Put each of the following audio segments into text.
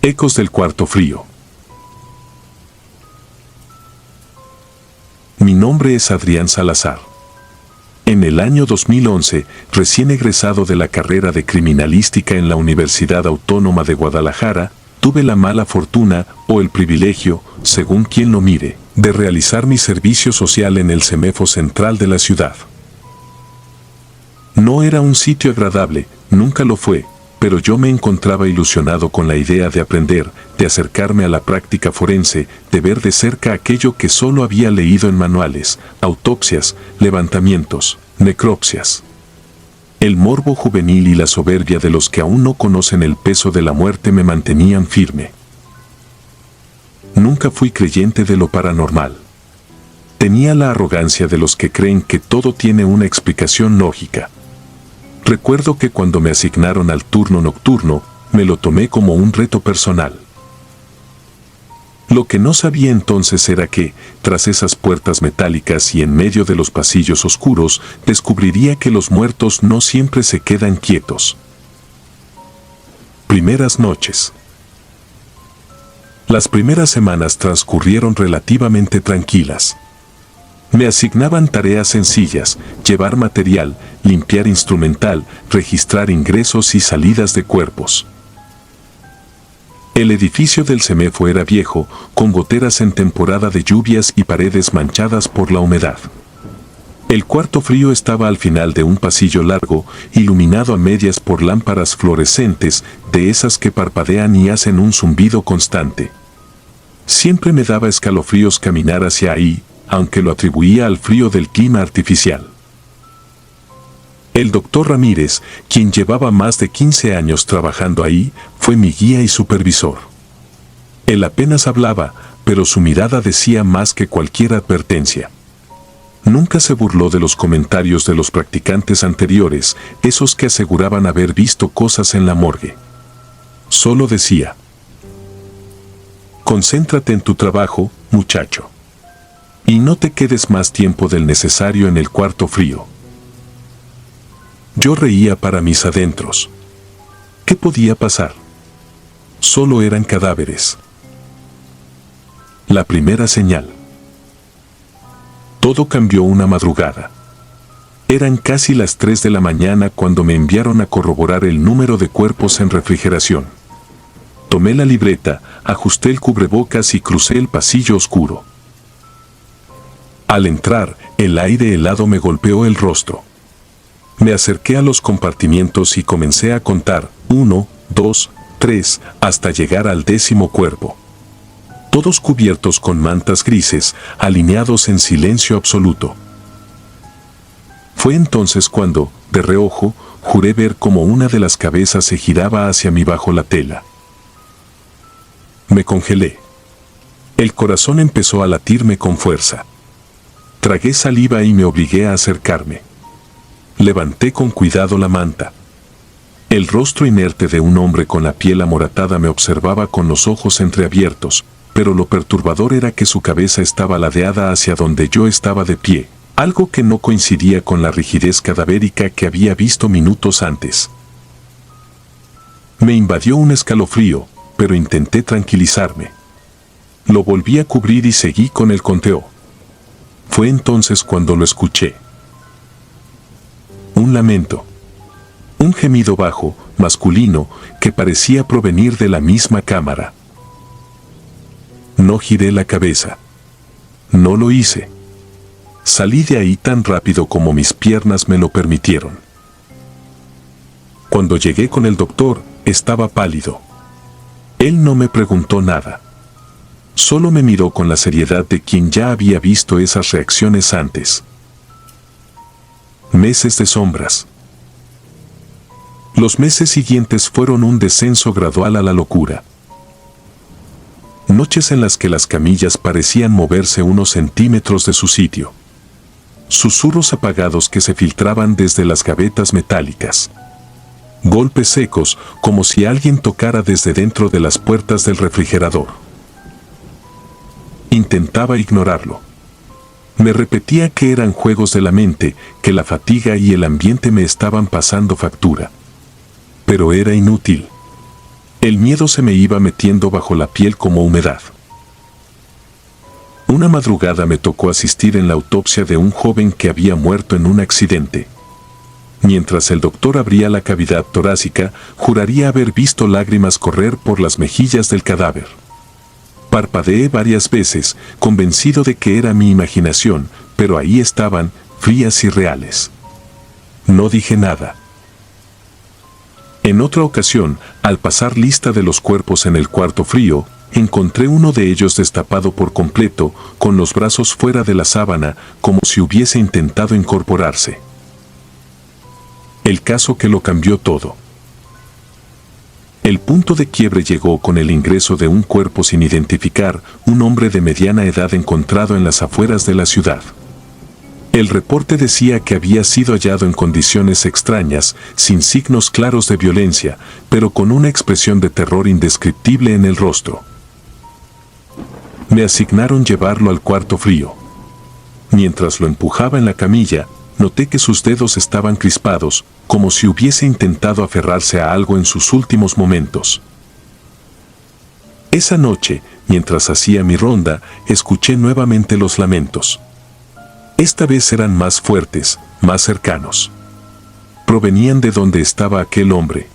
Ecos del cuarto frío. Mi nombre es Adrián Salazar. En el año 2011, recién egresado de la carrera de Criminalística en la Universidad Autónoma de Guadalajara, tuve la mala fortuna, o el privilegio, según quien lo mire, de realizar mi servicio social en el CEMEFO central de la ciudad. No era un sitio agradable, nunca lo fue, pero yo me encontraba ilusionado con la idea de aprender, de acercarme a la práctica forense, de ver de cerca aquello que solo había leído en manuales, autopsias, levantamientos, necropsias. El morbo juvenil y la soberbia de los que aún no conocen el peso de la muerte me mantenían firme. Nunca fui creyente de lo paranormal. Tenía la arrogancia de los que creen que todo tiene una explicación lógica. Recuerdo que cuando me asignaron al turno nocturno, me lo tomé como un reto personal. Lo que no sabía entonces era que, tras esas puertas metálicas y en medio de los pasillos oscuros, descubriría que los muertos no siempre se quedan quietos. Primeras noches. Las primeras semanas transcurrieron relativamente tranquilas. Me asignaban tareas sencillas, llevar material, limpiar instrumental, registrar ingresos y salidas de cuerpos. El edificio del CEMEFO era viejo, con goteras en temporada de lluvias y paredes manchadas por la humedad. El cuarto frío estaba al final de un pasillo largo, iluminado a medias por lámparas fluorescentes, de esas que parpadean y hacen un zumbido constante. Siempre me daba escalofríos caminar hacia ahí, aunque lo atribuía al frío del clima artificial. El doctor Ramírez, quien llevaba más de 15 años trabajando ahí, fue mi guía y supervisor. Él apenas hablaba, pero su mirada decía más que cualquier advertencia. Nunca se burló de los comentarios de los practicantes anteriores, esos que aseguraban haber visto cosas en la morgue. Solo decía: concéntrate en tu trabajo, muchacho. Y no te quedes más tiempo del necesario en el cuarto frío. Yo reía para mis adentros. ¿Qué podía pasar? Solo eran cadáveres. La primera señal. Todo cambió una madrugada. Eran casi las 3 de la mañana cuando me enviaron a corroborar el número de cuerpos en refrigeración. Tomé la libreta, ajusté el cubrebocas y crucé el pasillo oscuro. Al entrar, el aire helado me golpeó el rostro. Me acerqué a los compartimientos y comencé a contar 1, 2, 3, hasta llegar al 10º cuerpo. Todos cubiertos con mantas grises, alineados en silencio absoluto. Fue entonces cuando, de reojo, juré ver cómo una de las cabezas se giraba hacia mí bajo la tela. Me congelé. El corazón empezó a latirme con fuerza. Tragué saliva y me obligué a acercarme. Levanté con cuidado la manta. El rostro inerte de un hombre con la piel amoratada me observaba con los ojos entreabiertos, pero lo perturbador era que su cabeza estaba ladeada hacia donde yo estaba de pie, algo que no coincidía con la rigidez cadavérica que había visto minutos antes. Me invadió un escalofrío, pero intenté tranquilizarme. Lo volví a cubrir y seguí con el conteo. Fue entonces cuando lo escuché. Un lamento. Un gemido bajo, masculino, que parecía provenir de la misma cámara. No giré la cabeza. No lo hice. Salí de ahí tan rápido como mis piernas me lo permitieron. Cuando llegué con el doctor, estaba pálido. Él no me preguntó nada. Solo me miró con la seriedad de quien ya había visto esas reacciones antes. Meses de sombras. Los meses siguientes fueron un descenso gradual a la locura. Noches en las que las camillas parecían moverse unos centímetros de su sitio. Susurros apagados que se filtraban desde las gavetas metálicas. Golpes secos, como si alguien tocara desde dentro de las puertas del refrigerador. Intentaba ignorarlo. Me repetía que eran juegos de la mente, que la fatiga y el ambiente me estaban pasando factura. Pero era inútil. El miedo se me iba metiendo bajo la piel como humedad. Una madrugada me tocó asistir en la autopsia de un joven que había muerto en un accidente. Mientras el doctor abría la cavidad torácica, juraría haber visto lágrimas correr por las mejillas del cadáver. Parpadeé varias veces, convencido de que era mi imaginación, pero ahí estaban, frías y reales. No dije nada. En otra ocasión, al pasar lista de los cuerpos en el cuarto frío, encontré uno de ellos destapado por completo, con los brazos fuera de la sábana, como si hubiese intentado incorporarse. El caso que lo cambió todo. El punto de quiebre llegó con el ingreso de un cuerpo sin identificar, un hombre de mediana edad encontrado en las afueras de la ciudad. El reporte decía que había sido hallado en condiciones extrañas, sin signos claros de violencia, pero con una expresión de terror indescriptible en el rostro. Me asignaron llevarlo al cuarto frío. Mientras lo empujaba en la camilla, noté que sus dedos estaban crispados, como si hubiese intentado aferrarse a algo en sus últimos momentos. Esa noche, mientras hacía mi ronda, escuché nuevamente los lamentos. Esta vez eran más fuertes, más cercanos. Provenían de donde estaba aquel hombre.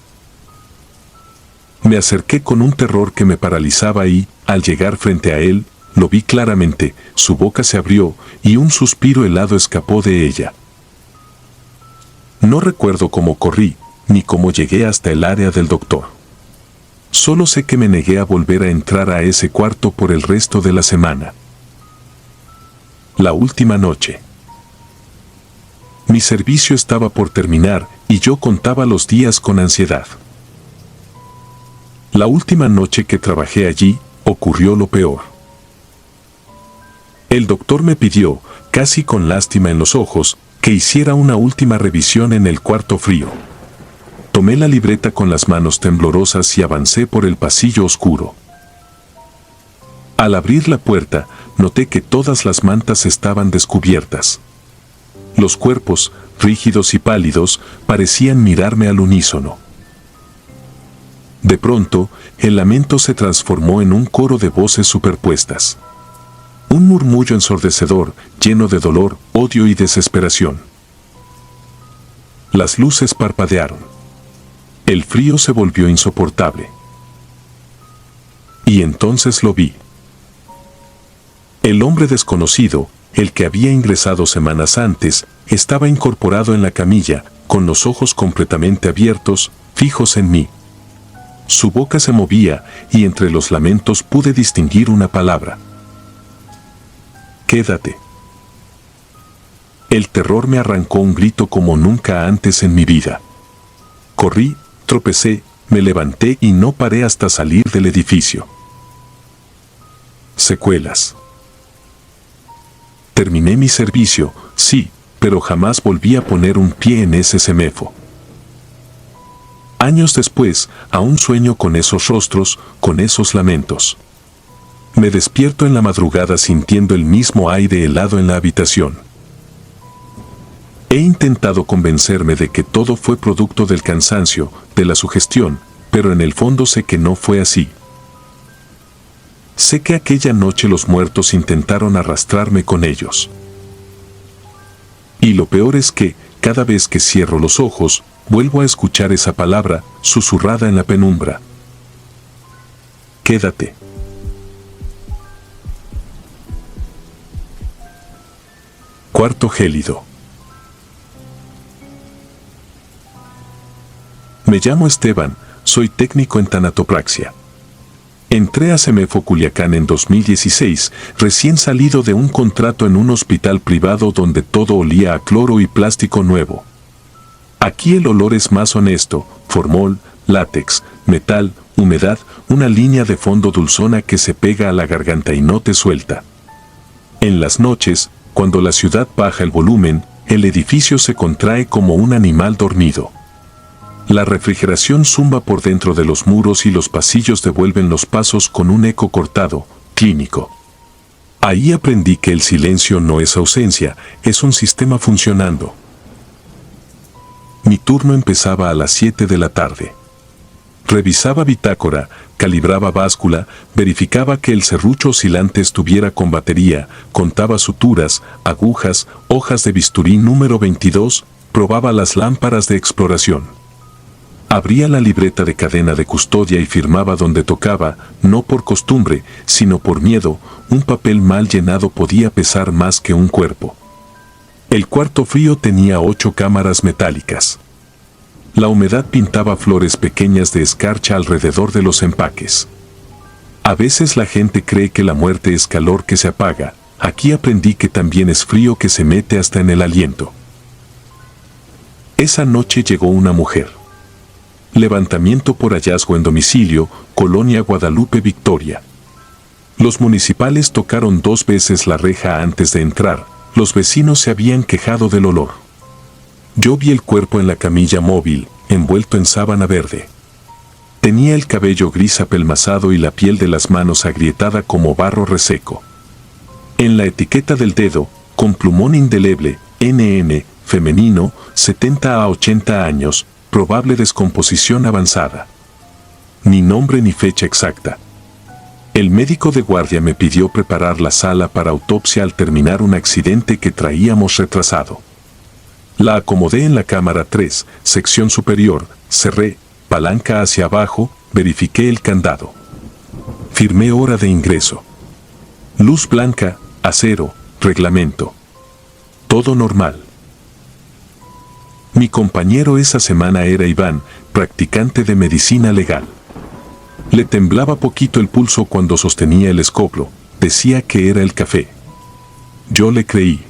Me acerqué con un terror que me paralizaba y, al llegar frente a él, lo vi claramente, su boca se abrió y un suspiro helado escapó de ella. No recuerdo cómo corrí, ni cómo llegué hasta el área del doctor. Solo sé que me negué a volver a entrar a ese cuarto por el resto de la semana. La última noche. Mi servicio estaba por terminar y yo contaba los días con ansiedad. La última noche que trabajé allí, ocurrió lo peor. El doctor me pidió, casi con lástima en los ojos, que hiciera una última revisión en el cuarto frío. Tomé la libreta con las manos temblorosas y avancé por el pasillo oscuro. Al abrir la puerta, noté que todas las mantas estaban descubiertas. Los cuerpos, rígidos y pálidos, parecían mirarme al unísono. De pronto, el lamento se transformó en un coro de voces superpuestas. Un murmullo ensordecedor, lleno de dolor, odio y desesperación. Las luces parpadearon. El frío se volvió insoportable. Y entonces lo vi. El hombre desconocido, el que había ingresado semanas antes, estaba incorporado en la camilla, con los ojos completamente abiertos, fijos en mí. Su boca se movía, y entre los lamentos pude distinguir una palabra. Quédate. El terror me arrancó un grito como nunca antes en mi vida. Corrí, tropecé, me levanté y no paré hasta salir del edificio. Secuelas. Terminé mi servicio, sí, pero jamás volví a poner un pie en ese CEMEFO. Años después, aún sueño con esos rostros, con esos lamentos. Me despierto en la madrugada sintiendo el mismo aire helado en la habitación. He intentado convencerme de que todo fue producto del cansancio, de la sugestión, pero en el fondo sé que no fue así. Sé que aquella noche los muertos intentaron arrastrarme con ellos. Y lo peor es que, cada vez que cierro los ojos, vuelvo a escuchar esa palabra, susurrada en la penumbra. Quédate. Cuarto gélido. Me llamo Esteban, soy técnico en tanatopraxia. Entré a CEMEFO Culiacán en 2016, recién salido de un contrato en un hospital privado donde todo olía a cloro y plástico nuevo. Aquí el olor es más honesto, formol, látex, metal, humedad, una línea de fondo dulzona que se pega a la garganta y no te suelta. En las noches, cuando la ciudad baja el volumen, el edificio se contrae como un animal dormido. La refrigeración zumba por dentro de los muros y los pasillos devuelven los pasos con un eco cortado, clínico. Ahí aprendí que el silencio no es ausencia, es un sistema funcionando. Mi turno empezaba a las 7 de la tarde. Revisaba bitácora, calibraba báscula, verificaba que el serrucho oscilante estuviera con batería, contaba suturas, agujas, hojas de bisturí número 22, probaba las lámparas de exploración. Abría la libreta de cadena de custodia y firmaba donde tocaba, no por costumbre, sino por miedo. Un papel mal llenado podía pesar más que un cuerpo. El cuarto frío tenía 8 cámaras metálicas. La humedad pintaba flores pequeñas de escarcha alrededor de los empaques. A veces la gente cree que la muerte es calor que se apaga. Aquí aprendí que también es frío que se mete hasta en el aliento. Esa noche llegó una mujer. Levantamiento por hallazgo en domicilio, Colonia Guadalupe Victoria. Los municipales tocaron 2 veces la reja antes de entrar. Los vecinos se habían quejado del olor. Yo vi el cuerpo en la camilla móvil, envuelto en sábana verde. Tenía el cabello gris apelmazado y la piel de las manos agrietada como barro reseco. En la etiqueta del dedo, con plumón indeleble, NN, femenino, 70 a 80 años, probable descomposición avanzada. Ni nombre ni fecha exacta. El médico de guardia me pidió preparar la sala para autopsia al terminar un accidente que traíamos retrasado. La acomodé en la cámara 3, sección superior, cerré, palanca hacia abajo, verifiqué el candado. Firmé hora de ingreso. Luz blanca, acero, reglamento. Todo normal. Mi compañero esa semana era Iván, practicante de medicina legal. Le temblaba poquito el pulso cuando sostenía el escoplo, decía que era el café. Yo le creí.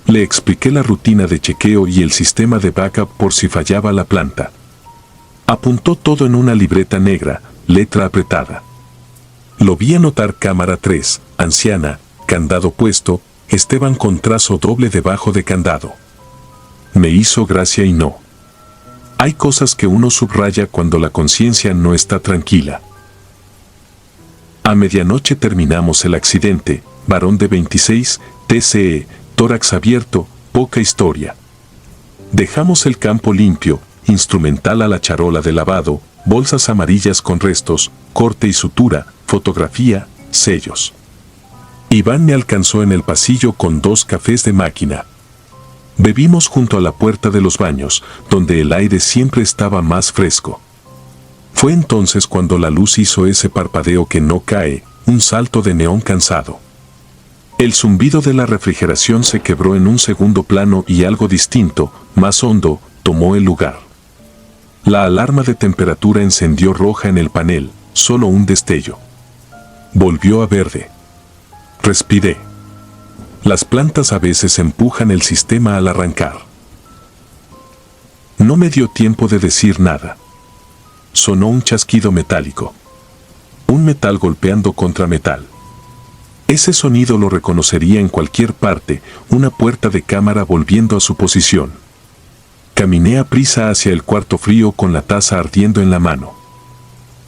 Le expliqué la rutina de chequeo y el sistema de backup por si fallaba la planta. Apuntó todo en una libreta negra, letra apretada. Lo vi anotar cámara 3, anciana, candado puesto, Esteban con trazo doble debajo de candado. Me hizo gracia y no. Hay cosas que uno subraya cuando la conciencia no está tranquila. A medianoche terminamos el accidente, varón de 26, TCE, tórax abierto, poca historia. Dejamos el campo limpio, instrumental a la charola de lavado, bolsas amarillas con restos, corte y sutura, fotografía, sellos. Iván me alcanzó en el pasillo con 2 cafés de máquina. Bebimos junto a la puerta de los baños, donde el aire siempre estaba más fresco. Fue entonces cuando la luz hizo ese parpadeo que no cae, un salto de neón cansado. El zumbido de la refrigeración se quebró en un segundo plano y algo distinto, más hondo, tomó el lugar. La alarma de temperatura encendió roja en el panel, solo un destello. Volvió a verde. Respiré. Las plantas a veces empujan el sistema al arrancar. No me dio tiempo de decir nada. Sonó un chasquido metálico. Un metal golpeando contra metal. Ese sonido lo reconocería en cualquier parte, una puerta de cámara volviendo a su posición. Caminé a prisa hacia el cuarto frío con la taza ardiendo en la mano.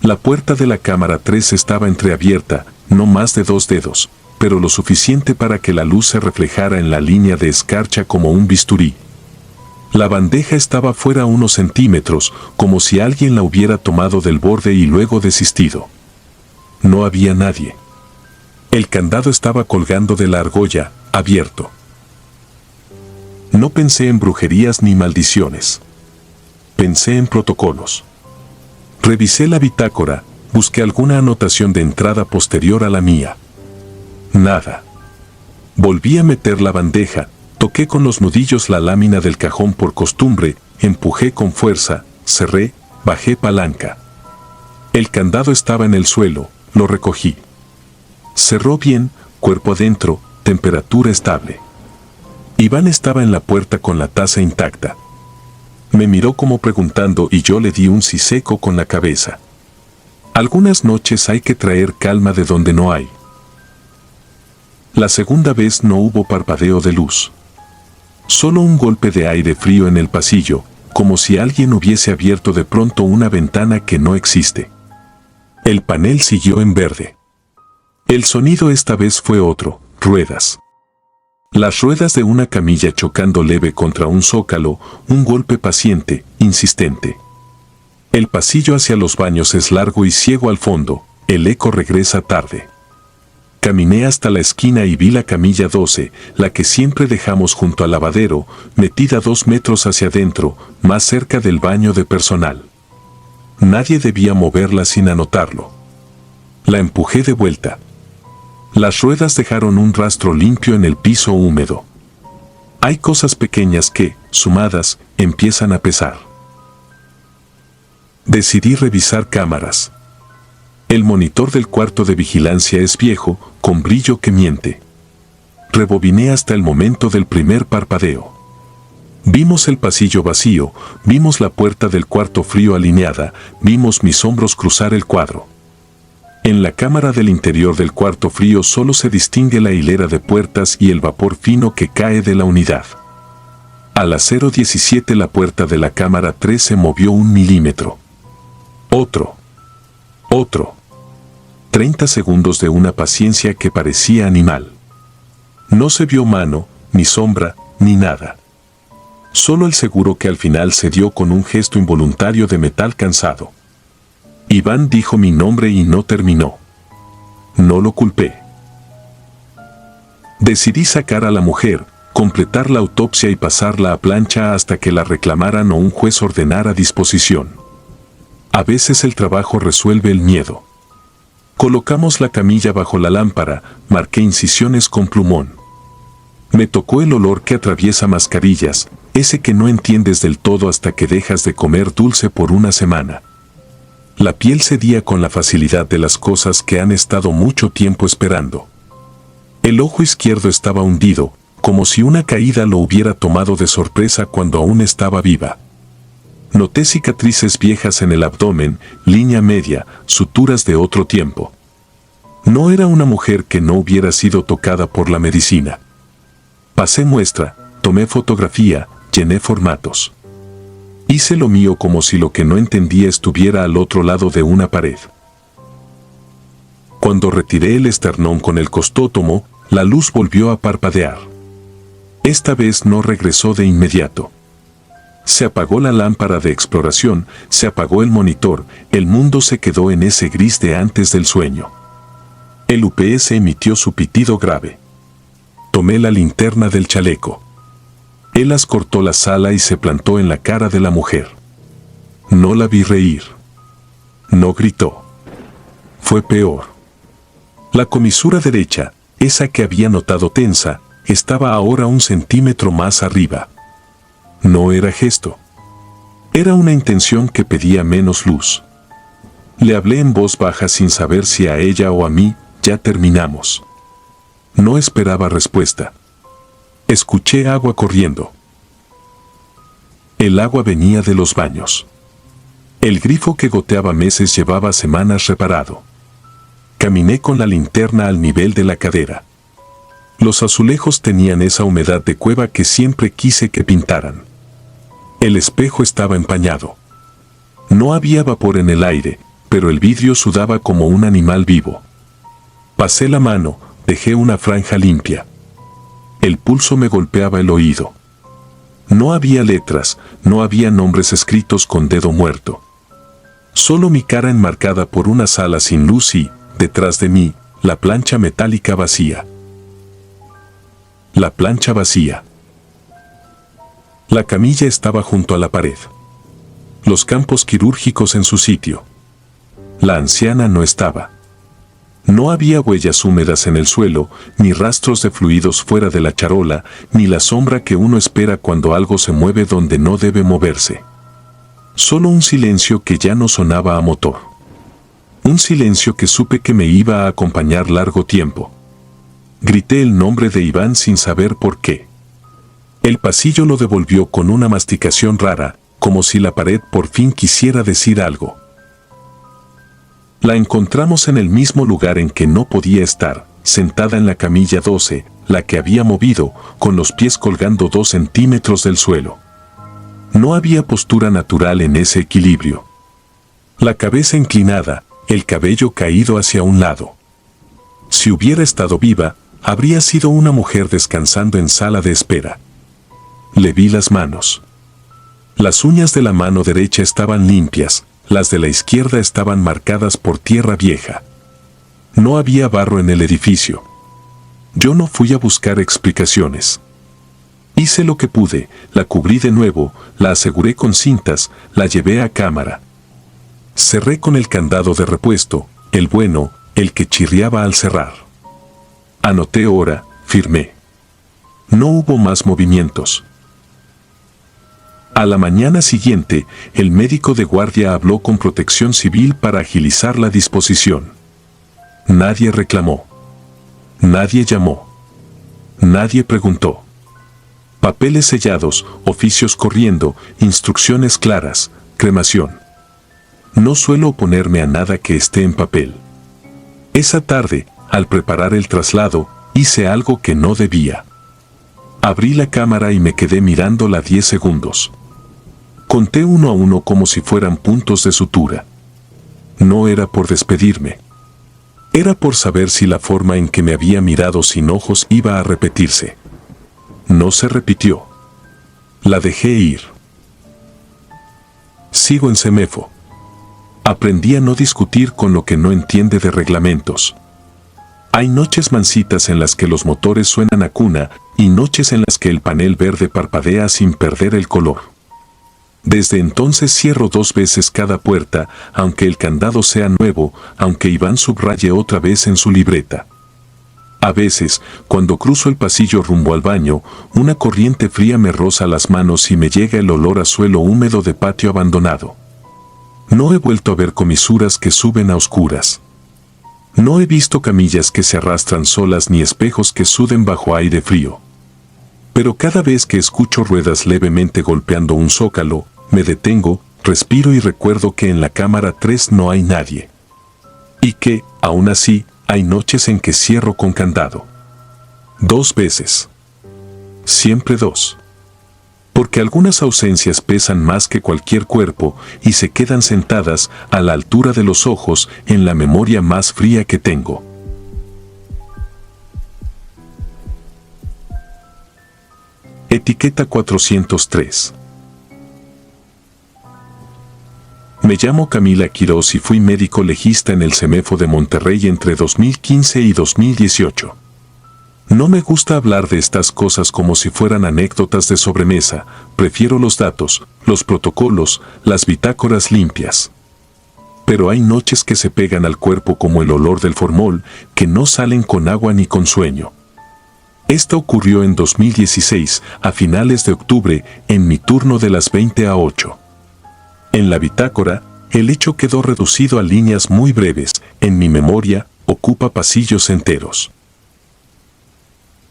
La puerta de la cámara 3 estaba entreabierta, no más de 2 dedos, pero lo suficiente para que la luz se reflejara en la línea de escarcha como un bisturí. La bandeja estaba fuera unos centímetros, como si alguien la hubiera tomado del borde y luego desistido. No había nadie. El candado estaba colgando de la argolla, abierto. No pensé en brujerías ni maldiciones. Pensé en protocolos. Revisé la bitácora, busqué alguna anotación de entrada posterior a la mía. Nada. Volví a meter la bandeja, toqué con los nudillos la lámina del cajón por costumbre, empujé con fuerza, cerré, bajé palanca. El candado estaba en el suelo, lo recogí. Cerró bien, cuerpo adentro, temperatura estable. Iván estaba en la puerta con la taza intacta. Me miró como preguntando y yo le di un sí seco con la cabeza. Algunas noches hay que traer calma de donde no hay. La segunda vez no hubo parpadeo de luz. Solo un golpe de aire frío en el pasillo, como si alguien hubiese abierto de pronto una ventana que no existe. El panel siguió en verde. El sonido esta vez fue otro, ruedas. Las ruedas de una camilla chocando leve contra un zócalo, un golpe paciente, insistente. El pasillo hacia los baños es largo y ciego al fondo, el eco regresa tarde. Caminé hasta la esquina y vi la camilla 12, la que siempre dejamos junto al lavadero, metida 2 metros hacia adentro, más cerca del baño de personal. Nadie debía moverla sin anotarlo. La empujé de vuelta. Las ruedas dejaron un rastro limpio en el piso húmedo. Hay cosas pequeñas que, sumadas, empiezan a pesar. Decidí revisar cámaras. El monitor del cuarto de vigilancia es viejo, con brillo que miente. Rebobiné hasta el momento del primer parpadeo. Vimos el pasillo vacío, vimos la puerta del cuarto frío alineada, vimos mis hombros cruzar el cuadro. En la cámara del interior del cuarto frío solo se distingue la hilera de puertas y el vapor fino que cae de la unidad. A las 0:17 la puerta de la cámara 3 se movió 1 milímetro. Otro. 30 segundos de una paciencia que parecía animal. No se vio mano, ni sombra, ni nada. Solo el seguro que al final se dio con un gesto involuntario de metal cansado. Iván dijo mi nombre y no terminó. No lo culpé. Decidí sacar a la mujer, completar la autopsia y pasarla a plancha hasta que la reclamaran o un juez ordenara disposición. A veces el trabajo resuelve el miedo. Colocamos la camilla bajo la lámpara, marqué incisiones con plumón. Me tocó el olor que atraviesa mascarillas, ese que no entiendes del todo hasta que dejas de comer dulce por una semana. La piel cedía con la facilidad de las cosas que han estado mucho tiempo esperando. El ojo izquierdo estaba hundido, como si una caída lo hubiera tomado de sorpresa cuando aún estaba viva. Noté cicatrices viejas en el abdomen, línea media, suturas de otro tiempo. No era una mujer que no hubiera sido tocada por la medicina. Pasé muestra, tomé fotografía, llené formatos. Hice lo mío como si lo que no entendía estuviera al otro lado de una pared. Cuando retiré el esternón con el costótomo, la luz volvió a parpadear. Esta vez no regresó de inmediato. Se apagó la lámpara de exploración, se apagó el monitor, el mundo se quedó en ese gris de antes del sueño. El UPS emitió su pitido grave. Tomé la linterna del chaleco. Elas cortó la sala y se plantó en la cara de la mujer. No la vi reír. No gritó. Fue peor. La comisura derecha, esa que había notado tensa, estaba ahora 1 centímetro más arriba. No era gesto. Era una intención que pedía menos luz. Le hablé en voz baja sin saber si a ella o a mí. Ya terminamos. No esperaba respuesta. Escuché agua corriendo. El agua venía de los baños. El grifo que goteaba meses llevaba semanas reparado. Caminé con la linterna al nivel de la cadera. Los azulejos tenían esa humedad de cueva que siempre quise que pintaran. El espejo estaba empañado. No había vapor en el aire, pero el vidrio sudaba como un animal vivo. Pasé la mano, dejé una franja limpia. El pulso me golpeaba el oído. No había letras, no había nombres escritos con dedo muerto. Solo mi cara enmarcada por una sala sin luz y, detrás de mí, la plancha metálica vacía. La plancha vacía. La camilla estaba junto a la pared. Los campos quirúrgicos en su sitio. La anciana no estaba. No había huellas húmedas en el suelo, ni rastros de fluidos fuera de la charola, ni la sombra que uno espera cuando algo se mueve donde no debe moverse. Solo un silencio que ya no sonaba a motor. Un silencio que supe que me iba a acompañar largo tiempo. Grité el nombre de Iván sin saber por qué. El pasillo lo devolvió con una masticación rara, como si la pared por fin quisiera decir algo. La encontramos en el mismo lugar en que no podía estar, sentada en la camilla 12, la que había movido, con los pies colgando 2 centímetros del suelo. No había postura natural en ese equilibrio. La cabeza inclinada, el cabello caído hacia un lado. Si hubiera estado viva, habría sido una mujer descansando en sala de espera. Le vi las manos. Las uñas de la mano derecha estaban limpias, las de la izquierda estaban marcadas por tierra vieja. No había barro en el edificio. Yo no fui a buscar explicaciones. Hice lo que pude, la cubrí de nuevo, la aseguré con cintas, la llevé a cámara. Cerré con el candado de repuesto, el bueno, el que chirriaba al cerrar. Anoté hora, firmé. No hubo más movimientos. A la mañana siguiente, el médico de guardia habló con Protección Civil para agilizar la disposición. Nadie reclamó. Nadie llamó. Nadie preguntó. Papeles sellados, oficios corriendo, instrucciones claras, cremación. No suelo oponerme a nada que esté en papel. Esa tarde, al preparar el traslado, hice algo que no debía. Abrí la cámara y me quedé mirándola 10 segundos. Conté uno a uno como si fueran puntos de sutura. No era por despedirme. Era por saber si la forma en que me había mirado sin ojos iba a repetirse. No se repitió. La dejé ir. Sigo en Semefo. Aprendí a no discutir con lo que no entiende de reglamentos. Hay noches mansitas en las que los motores suenan a cuna y noches en las que el panel verde parpadea sin perder el color. Desde entonces cierro 2 veces cada puerta, aunque el candado sea nuevo, aunque Iván subraye otra vez en su libreta. A veces, cuando cruzo el pasillo rumbo al baño, una corriente fría me roza las manos y me llega el olor a suelo húmedo de patio abandonado. No he vuelto a ver comisuras que suben a oscuras. No he visto camillas que se arrastran solas ni espejos que suden bajo aire frío. Pero cada vez que escucho ruedas levemente golpeando un zócalo, me detengo, respiro y recuerdo que en la cámara 3 no hay nadie. Y que, aún así, hay noches en que cierro con candado. 2 veces. Siempre 2. Porque algunas ausencias pesan más que cualquier cuerpo y se quedan sentadas a la altura de los ojos en la memoria más fría que tengo. Etiqueta 403. Me llamo Camila Quirós y fui médico legista en el Semefo de Monterrey entre 2015 y 2018. No me gusta hablar de estas cosas como si fueran anécdotas de sobremesa, prefiero los datos, los protocolos, las bitácoras limpias. Pero hay noches que se pegan al cuerpo como el olor del formol, que no salen con agua ni con sueño. Esta ocurrió en 2016, a finales de octubre, en mi turno de las 20 a 8. En la bitácora, el hecho quedó reducido a líneas muy breves, en mi memoria, ocupa pasillos enteros.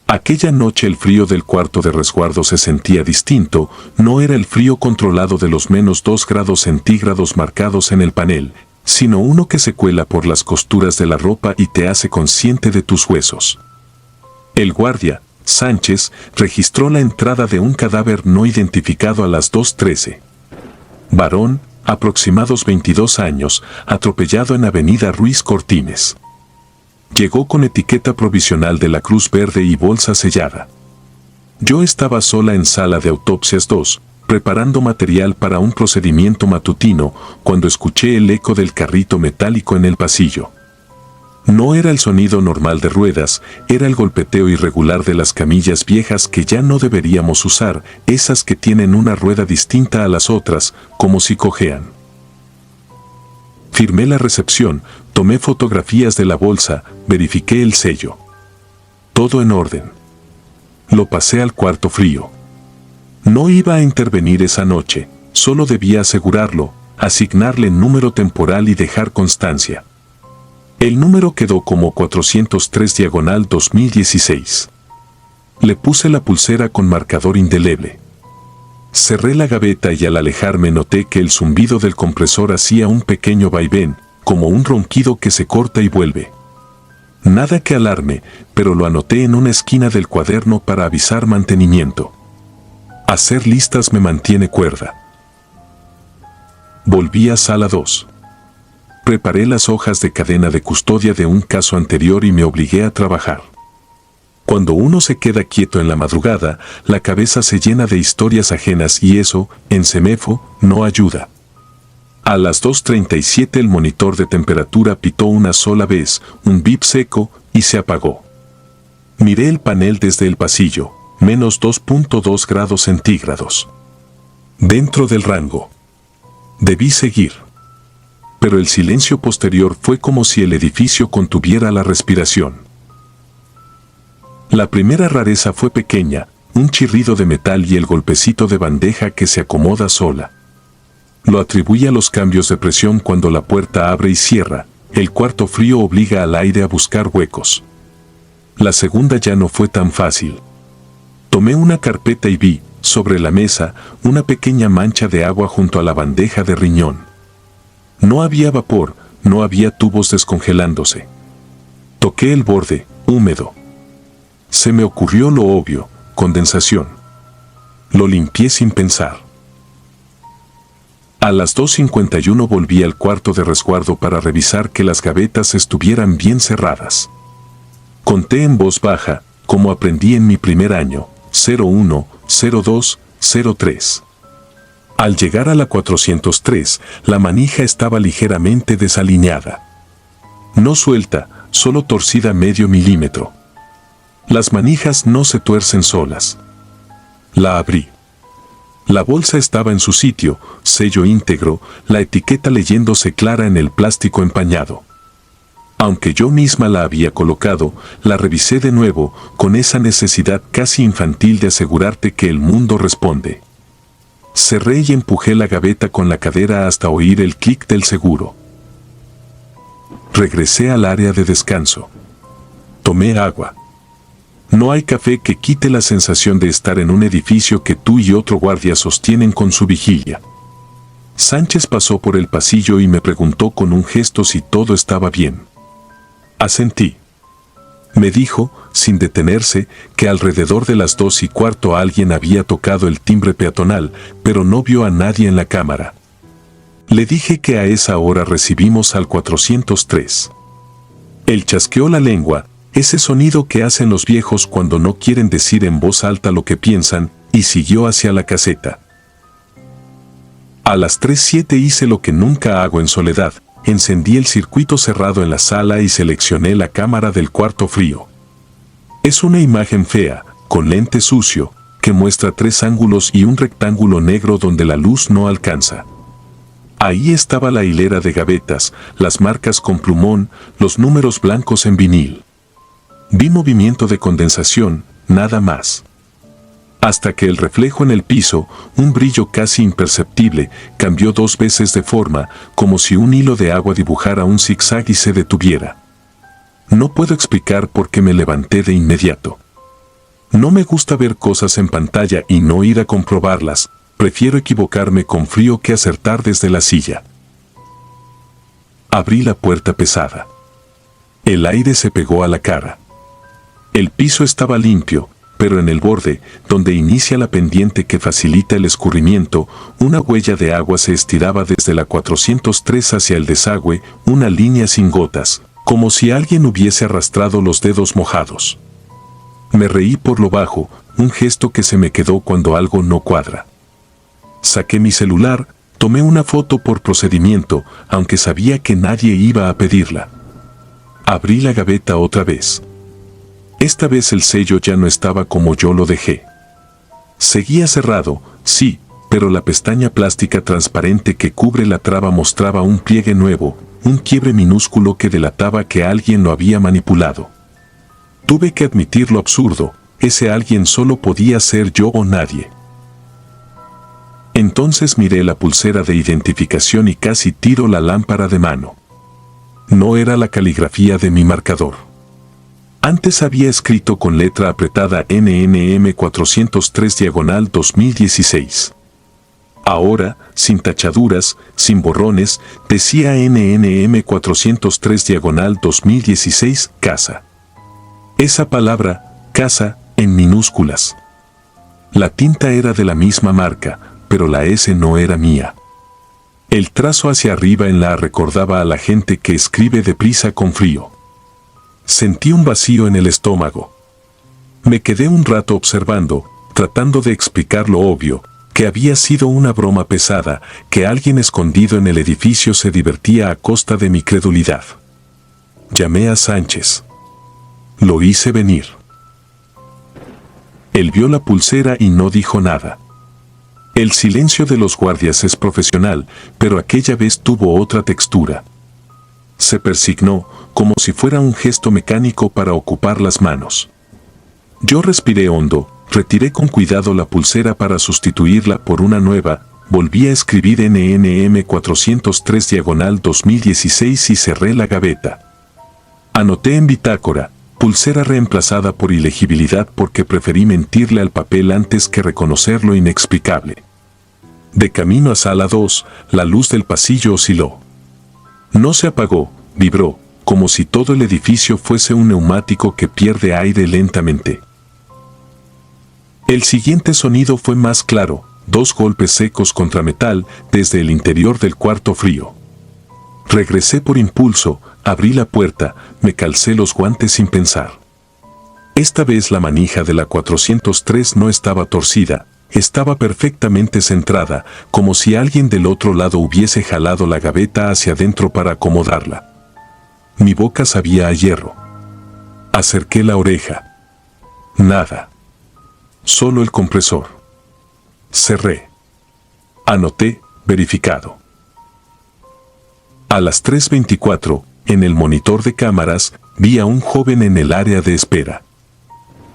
Aquella noche el frío del cuarto de resguardo se sentía distinto, no era el frío controlado de los -2 grados centígrados marcados en el panel, sino uno que se cuela por las costuras de la ropa y te hace consciente de tus huesos. El guardia, Sánchez, registró la entrada de un cadáver no identificado a las 2:13. Varón, aproximados 22 años, atropellado en Avenida Ruiz Cortines. Llegó con etiqueta provisional de la Cruz Verde y bolsa sellada. Yo estaba sola en sala de autopsias 2, preparando material para un procedimiento matutino, cuando escuché el eco del carrito metálico en el pasillo. No era el sonido normal de ruedas, era el golpeteo irregular de las camillas viejas que ya no deberíamos usar, esas que tienen una rueda distinta a las otras, como si cojean. Firmé la recepción, tomé fotografías de la bolsa, verifiqué el sello. Todo en orden. Lo pasé al cuarto frío. No iba a intervenir esa noche, solo debía asegurarlo, asignarle número temporal y dejar constancia. El número quedó como 403/2016. Le puse la pulsera con marcador indeleble. Cerré la gaveta y al alejarme noté que el zumbido del compresor hacía un pequeño vaivén, como un ronquido que se corta y vuelve. Nada que alarme, pero lo anoté en una esquina del cuaderno para avisar mantenimiento. Hacer listas me mantiene cuerda. Volví a sala 2. Preparé las hojas de cadena de custodia de un caso anterior y me obligué a trabajar. Cuando uno se queda quieto en la madrugada, la cabeza se llena de historias ajenas y eso, en Semefo, no ayuda. A las 2:37 el monitor de temperatura pitó una sola vez, un bip seco, y se apagó. Miré el panel desde el pasillo, menos 2.2 grados centígrados. Dentro del rango. Debí seguir. Pero el silencio posterior fue como si el edificio contuviera la respiración. La primera rareza fue pequeña, un chirrido de metal y el golpecito de bandeja que se acomoda sola. Lo atribuí a los cambios de presión cuando la puerta abre y cierra, el cuarto frío obliga al aire a buscar huecos. La segunda ya no fue tan fácil. Tomé una carpeta y vi, sobre la mesa, una pequeña mancha de agua junto a la bandeja de riñón. No había vapor, no había tubos descongelándose. Toqué el borde, húmedo. Se me ocurrió lo obvio, condensación. Lo limpié sin pensar. A las 2:51 volví al cuarto de resguardo para revisar que las gavetas estuvieran bien cerradas. Conté en voz baja, como aprendí en mi primer año, 01, 02, 03. Al llegar a la 403, la manija estaba ligeramente desalineada. No suelta, solo torcida medio milímetro. Las manijas no se tuercen solas. La abrí. La bolsa estaba en su sitio, sello íntegro, la etiqueta leyéndose clara en el plástico empañado. Aunque yo misma la había colocado, la revisé de nuevo, con esa necesidad casi infantil de asegurarte que el mundo responde. Cerré y empujé la gaveta con la cadera hasta oír el clic del seguro. Regresé al área de descanso. Tomé agua. No hay café que quite la sensación de estar en un edificio que tú y otro guardia sostienen con su vigilia. Sánchez pasó por el pasillo y me preguntó con un gesto si todo estaba bien. Asentí. Me dijo, sin detenerse, que alrededor de las 2:15 alguien había tocado el timbre peatonal, pero no vio a nadie en la cámara. Le dije que a esa hora recibimos al 403. Él chasqueó la lengua, ese sonido que hacen los viejos cuando no quieren decir en voz alta lo que piensan, y siguió hacia la caseta. A las 3:07 hice lo que nunca hago en soledad, encendí el circuito cerrado en la sala y seleccioné la cámara del cuarto frío. Es una imagen fea, con lente sucio, que muestra 3 ángulos y un rectángulo negro donde la luz no alcanza. Ahí estaba la hilera de gavetas, las marcas con plumón, los números blancos en vinil. Vi movimiento de condensación, nada más. Hasta que el reflejo en el piso, un brillo casi imperceptible, cambió 2 veces de forma, como si un hilo de agua dibujara un zigzag y se detuviera. No puedo explicar por qué me levanté de inmediato. No me gusta ver cosas en pantalla y no ir a comprobarlas, prefiero equivocarme con frío que acertar desde la silla. Abrí la puerta pesada. El aire se pegó a la cara. El piso estaba limpio, pero en el borde, donde inicia la pendiente que facilita el escurrimiento, una huella de agua se estiraba desde la 403 hacia el desagüe, una línea sin gotas, como si alguien hubiese arrastrado los dedos mojados. Me reí por lo bajo, un gesto que se me quedó cuando algo no cuadra. Saqué mi celular, tomé una foto por procedimiento, aunque sabía que nadie iba a pedirla. Abrí la gaveta otra vez. Esta vez el sello ya no estaba como yo lo dejé. Seguía cerrado, sí, pero la pestaña plástica transparente que cubre la traba mostraba un pliegue nuevo, un quiebre minúsculo que delataba que alguien lo había manipulado. Tuve que admitir lo absurdo, ese alguien solo podía ser yo o nadie. Entonces miré la pulsera de identificación y casi tiro la lámpara de mano. No era la caligrafía de mi marcador. Antes había escrito con letra apretada NNM 403/2016. Ahora, sin tachaduras, sin borrones, decía NNM 403/2016 casa. Esa palabra, casa, en minúsculas. La tinta era de la misma marca, pero la S no era mía. El trazo hacia arriba en la A recordaba a la gente que escribe deprisa con frío. Sentí un vacío en el estómago. Me quedé un rato observando, tratando de explicar lo obvio, que había sido una broma pesada, que alguien escondido en el edificio se divertía a costa de mi credulidad. Llamé a Sánchez. Lo hice venir. Él vio la pulsera y no dijo nada. El silencio de los guardias es profesional, pero aquella vez tuvo otra textura. Se persignó, como si fuera un gesto mecánico para ocupar las manos. Yo respiré hondo, retiré con cuidado la pulsera para sustituirla por una nueva, volví a escribir NNM 403/2016 y cerré la gaveta. Anoté en bitácora, pulsera reemplazada por ilegibilidad porque preferí mentirle al papel antes que reconocer lo inexplicable. De camino a sala 2, la luz del pasillo osciló. No se apagó, vibró, como si todo el edificio fuese un neumático que pierde aire lentamente. El siguiente sonido fue más claro, 2 golpes secos contra metal desde el interior del cuarto frío. Regresé por impulso, abrí la puerta, me calcé los guantes sin pensar. Esta vez la manija de la 403 no estaba torcida, estaba perfectamente centrada, como si alguien del otro lado hubiese jalado la gaveta hacia adentro para acomodarla. Mi boca sabía a hierro. Acerqué la oreja. Nada. Solo el compresor. Cerré. Anoté, verificado. A las 3:24, en el monitor de cámaras, vi a un joven en el área de espera.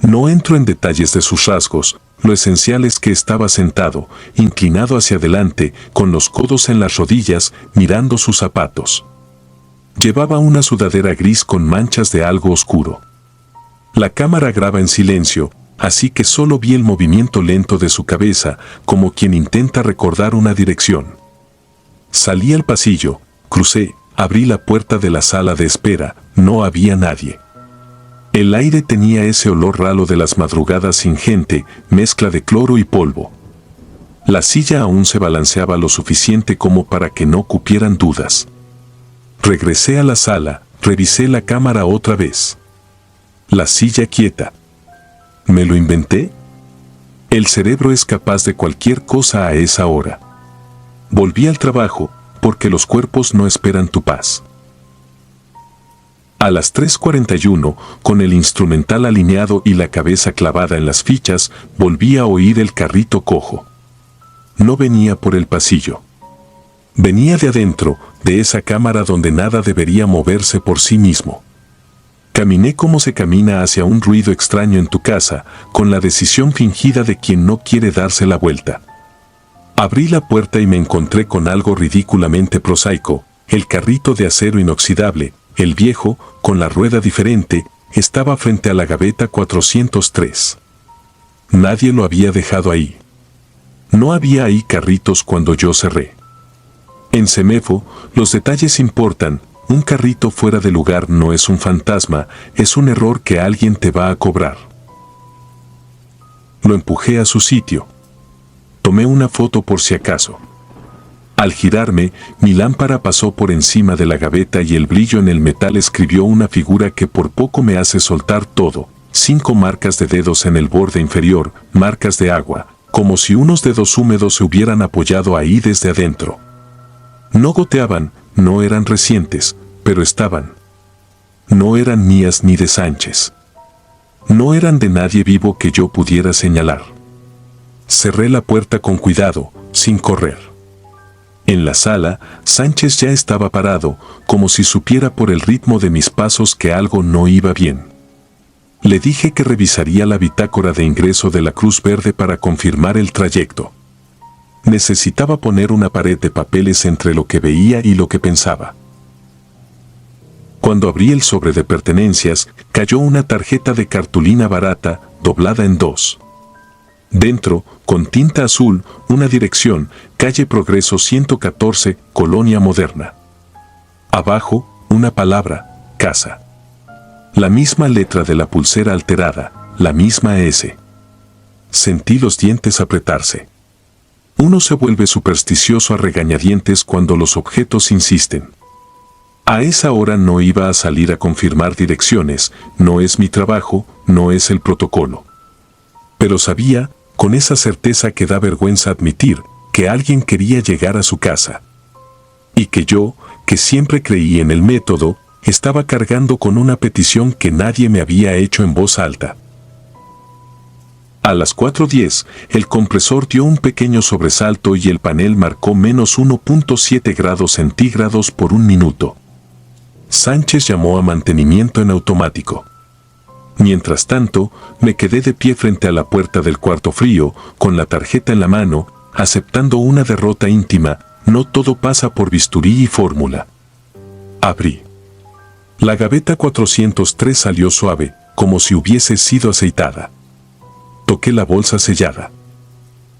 No entro en detalles de sus rasgos, lo esencial es que estaba sentado, inclinado hacia adelante, con los codos en las rodillas, mirando sus zapatos. Llevaba una sudadera gris con manchas de algo oscuro. La cámara graba en silencio, así que solo vi el movimiento lento de su cabeza, como quien intenta recordar una dirección. Salí al pasillo, crucé, abrí la puerta de la sala de espera, no había nadie. El aire tenía ese olor raro de las madrugadas sin gente, mezcla de cloro y polvo. La silla aún se balanceaba lo suficiente como para que no cupieran dudas. Regresé a la sala, revisé la cámara otra vez. La silla quieta. ¿Me lo inventé? El cerebro es capaz de cualquier cosa a esa hora. Volví al trabajo, porque los cuerpos no esperan tu paz. A las 3:41, con el instrumental alineado y la cabeza clavada en las fichas, volví a oír el carrito cojo. No venía por el pasillo. Venía de adentro, de esa cámara donde nada debería moverse por sí mismo. Caminé como se camina hacia un ruido extraño en tu casa, con la decisión fingida de quien no quiere darse la vuelta. Abrí la puerta y me encontré con algo ridículamente prosaico, el carrito de acero inoxidable. El viejo, con la rueda diferente, estaba frente a la gaveta 403. Nadie lo había dejado ahí. No había ahí carritos cuando yo cerré. En Semefo, los detalles importan. Un carrito fuera de lugar no es un fantasma, es un error que alguien te va a cobrar. Lo empujé a su sitio. Tomé una foto por si acaso. Al girarme, mi lámpara pasó por encima de la gaveta y el brillo en el metal escribió una figura que por poco me hace soltar todo. 5 marcas de dedos en el borde inferior, marcas de agua, como si unos dedos húmedos se hubieran apoyado ahí desde adentro. No goteaban, no eran recientes, pero estaban. No eran mías ni de Sánchez. No eran de nadie vivo que yo pudiera señalar. Cerré la puerta con cuidado, sin correr. En la sala, Sánchez ya estaba parado, como si supiera por el ritmo de mis pasos que algo no iba bien. Le dije que revisaría la bitácora de ingreso de la Cruz Verde para confirmar el trayecto. Necesitaba poner una pared de papeles entre lo que veía y lo que pensaba. Cuando abrí el sobre de pertenencias, cayó una tarjeta de cartulina barata, doblada en 2. Dentro, con tinta azul, una dirección, calle Progreso 114, Colonia Moderna. Abajo, una palabra, casa. La misma letra de la pulsera alterada, la misma S. Sentí los dientes apretarse. Uno se vuelve supersticioso a regañadientes cuando los objetos insisten. A esa hora no iba a salir a confirmar direcciones, no es mi trabajo, no es el protocolo. Pero sabía, con esa certeza que da vergüenza admitir que alguien quería llegar a su casa. Y que yo, que siempre creí en el método, estaba cargando con una petición que nadie me había hecho en voz alta. A las 4:10, el compresor dio un pequeño sobresalto y el panel marcó menos 1.7 grados centígrados por un minuto. Sánchez llamó a mantenimiento en automático. Mientras tanto, me quedé de pie frente a la puerta del cuarto frío, con la tarjeta en la mano, aceptando una derrota íntima. No todo pasa por bisturí y fórmula. Abrí. La gaveta 403 salió suave, como si hubiese sido aceitada. Toqué la bolsa sellada.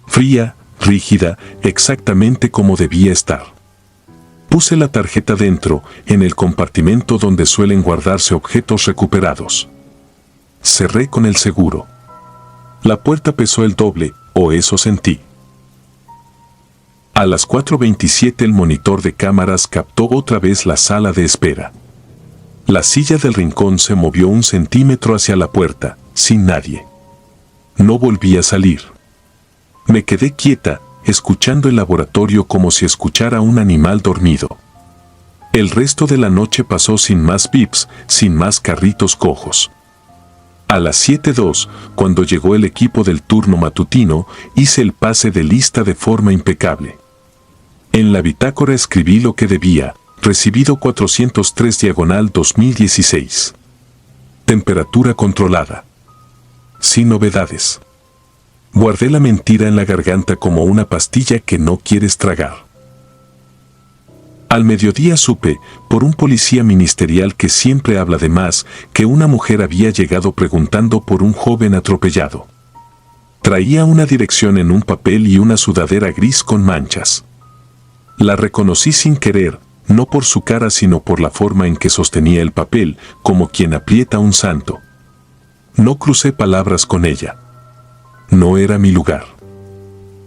Fría, rígida, exactamente como debía estar. Puse la tarjeta dentro, en el compartimento donde suelen guardarse objetos recuperados. Cerré con el seguro. La puerta pesó el doble, o eso sentí. A las 4:27 el monitor de cámaras captó otra vez la sala de espera. La silla del rincón se movió 1 centímetro hacia la puerta, sin nadie. No volví a salir. Me quedé quieta, escuchando el laboratorio como si escuchara a un animal dormido. El resto de la noche pasó sin más bips, sin más carritos cojos. A las 7:02, cuando llegó el equipo del turno matutino, hice el pase de lista de forma impecable. En la bitácora escribí lo que debía, recibido 403/2016. Temperatura controlada. Sin novedades. Guardé la mentira en la garganta como una pastilla que no quieres tragar. Al mediodía supe, por un policía ministerial que siempre habla de más, que una mujer había llegado preguntando por un joven atropellado. Traía una dirección en un papel y una sudadera gris con manchas. La reconocí sin querer, no por su cara sino por la forma en que sostenía el papel, como quien aprieta un santo. No crucé palabras con ella. No era mi lugar.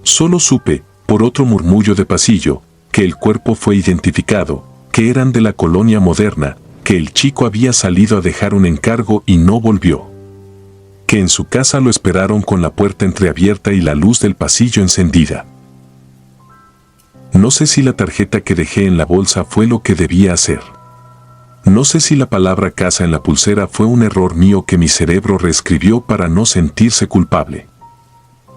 Solo supe, por otro murmullo de pasillo, que el cuerpo fue identificado, que eran de la colonia moderna, que el chico había salido a dejar un encargo y no volvió. Que en su casa lo esperaron con la puerta entreabierta y la luz del pasillo encendida. No sé si la tarjeta que dejé en la bolsa fue lo que debía hacer. No sé si la palabra casa en la pulsera fue un error mío que mi cerebro reescribió para no sentirse culpable.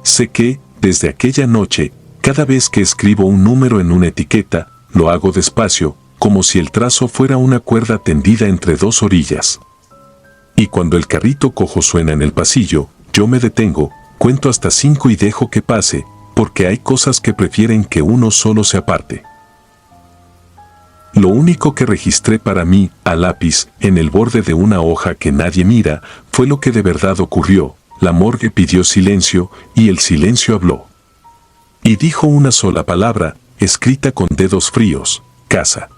Sé que, desde aquella noche, cada vez que escribo un número en una etiqueta, lo hago despacio, como si el trazo fuera una cuerda tendida entre dos orillas. Y cuando el carrito cojo suena en el pasillo, yo me detengo, cuento hasta 5 y dejo que pase, porque hay cosas que prefieren que uno solo se aparte. Lo único que registré para mí, a lápiz, en el borde de una hoja que nadie mira, fue lo que de verdad ocurrió. La morgue pidió silencio, y el silencio habló. Y dijo una sola palabra, escrita con dedos fríos: casa.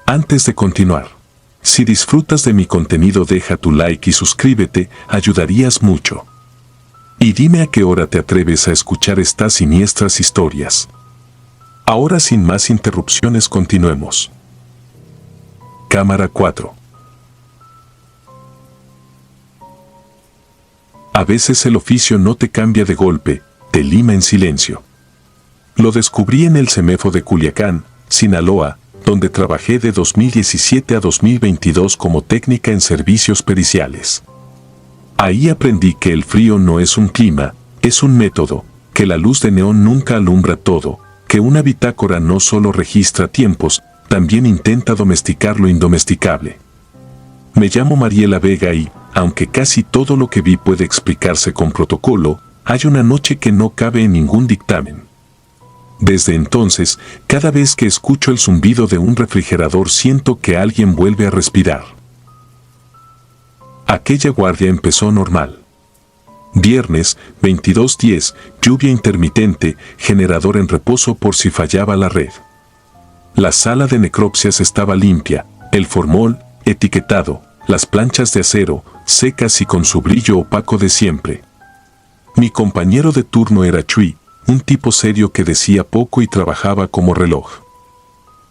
Antes de continuar, si disfrutas de mi contenido deja tu like y suscríbete, ayudarías mucho. Y dime a qué hora te atreves a escuchar estas siniestras historias. Ahora sin más interrupciones continuemos. Cámara 4. A veces el oficio no te cambia de golpe, te lima en silencio. Lo descubrí en el CEMEFO de Culiacán, Sinaloa, donde trabajé de 2017 a 2022 como técnica en servicios periciales. Ahí aprendí que el frío no es un clima, es un método, que la luz de neón nunca alumbra todo, que una bitácora no solo registra tiempos, también intenta domesticar lo indomesticable. Me llamo Mariela Vega y, aunque casi todo lo que vi puede explicarse con protocolo, hay una noche que no cabe en ningún dictamen. Desde entonces, cada vez que escucho el zumbido de un refrigerador siento que alguien vuelve a respirar. Aquella guardia empezó normal. Viernes, 22:10, lluvia intermitente, generador en reposo por si fallaba la red. La sala de necropsias estaba limpia, el formol, etiquetado, las planchas de acero, secas y con su brillo opaco de siempre. Mi compañero de turno era Chuy, un tipo serio que decía poco y trabajaba como reloj.